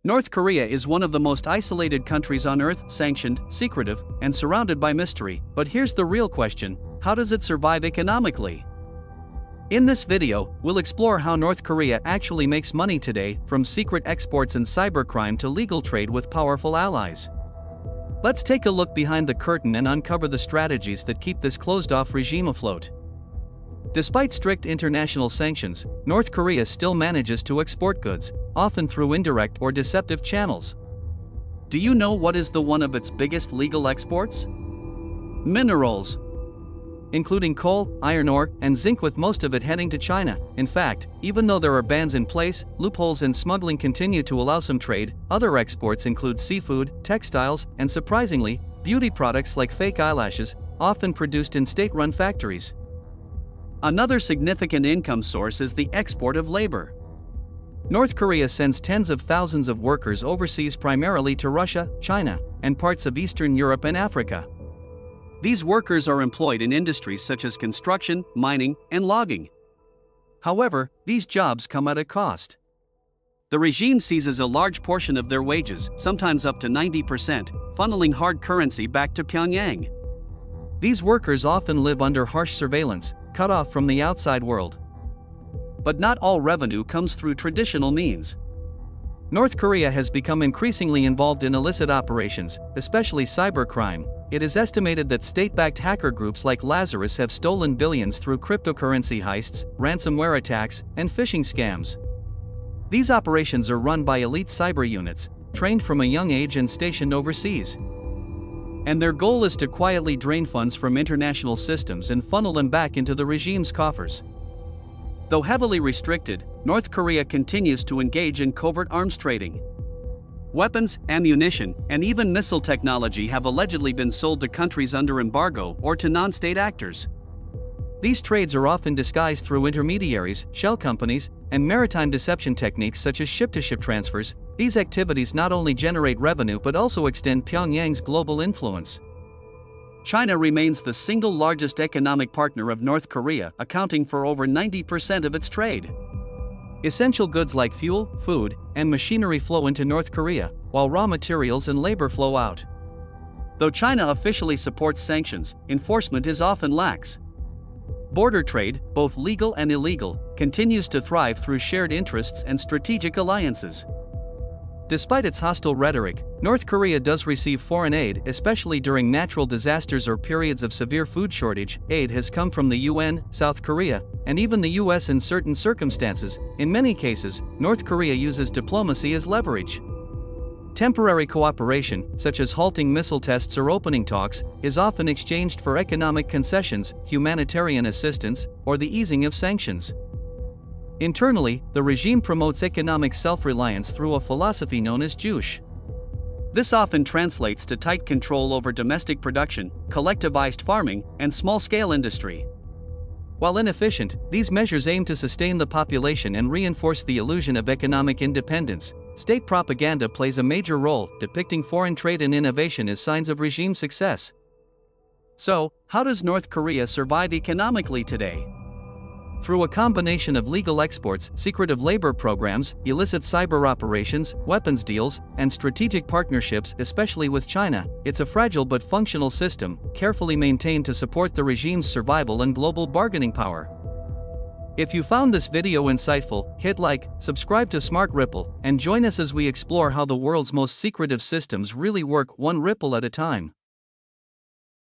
North Korea is one of the most isolated countries on Earth, sanctioned, secretive, and surrounded by mystery. But here's the real question: how does it survive economically? In this video, we'll explore how North Korea actually makes money today, from secret exports and cybercrime to legal trade with powerful allies. Let's take a look behind the curtain and uncover the strategies that keep this closed-off regime afloat. Despite strict international sanctions, North Korea still manages to export goods, often through indirect or deceptive channels. Do you know what is one of its biggest legal exports? Minerals, including coal, iron ore, and zinc, with most of it heading to China. In fact, even though there are bans in place, loopholes in smuggling continue to allow some trade. Other exports include seafood, textiles, and surprisingly, beauty products like fake eyelashes, often produced in state-run factories. Another significant income source is the export of labor. North Korea sends tens of thousands of workers overseas, primarily to Russia, China, and parts of Eastern Europe and Africa. These workers are employed in industries such as construction, mining, and logging. However, these jobs come at a cost. The regime seizes a large portion of their wages, sometimes up to 90%, funneling hard currency back to Pyongyang. These workers often live under harsh surveillance, cut off from the outside world. But not all revenue comes through traditional means. North Korea has become increasingly involved in illicit operations, especially cybercrime. It is estimated that state-backed hacker groups like Lazarus have stolen billions through cryptocurrency heists, ransomware attacks, and phishing scams. These operations are run by elite cyber units, trained from a young age and stationed overseas. And their goal is to quietly drain funds from international systems and funnel them back into the regime's coffers. Though heavily restricted, North Korea continues to engage in covert arms trading. Weapons, ammunition, and even missile technology have allegedly been sold to countries under embargo or to non-state actors. These trades are often disguised through intermediaries, shell companies, and maritime deception techniques such as ship-to-ship transfers. These activities not only generate revenue but also extend Pyongyang's global influence. China remains the single largest economic partner of North Korea, accounting for over 90% of its trade. Essential goods like fuel, food, and machinery flow into North Korea, while raw materials and labor flow out. Though China officially supports sanctions, enforcement is often lax. Border trade, both legal and illegal, continues to thrive through shared interests and strategic alliances. Despite its hostile rhetoric, North Korea does receive foreign aid, especially during natural disasters or periods of severe food shortage. Aid has come from the UN, South Korea, and even the US in certain circumstances. In many cases, North Korea uses diplomacy as leverage. Temporary cooperation, such as halting missile tests or opening talks, is often exchanged for economic concessions, humanitarian assistance, or the easing of sanctions. Internally, the regime promotes economic self-reliance through a philosophy known as Juche. This often translates to tight control over domestic production, collectivized farming, and small-scale industry. While inefficient, these measures aim to sustain the population and reinforce the illusion of economic independence. State propaganda plays a major role, depicting foreign trade and innovation as signs of regime success. So, how does North Korea survive economically today? Through a combination of legal exports, secretive labor programs, illicit cyber operations, weapons deals, and strategic partnerships, especially with China. It's a fragile but functional system, carefully maintained to support the regime's survival and global bargaining power. If you found this video insightful, hit like, subscribe to Smart Ripple, and join us as we explore how the world's most secretive systems really work, one ripple at a time.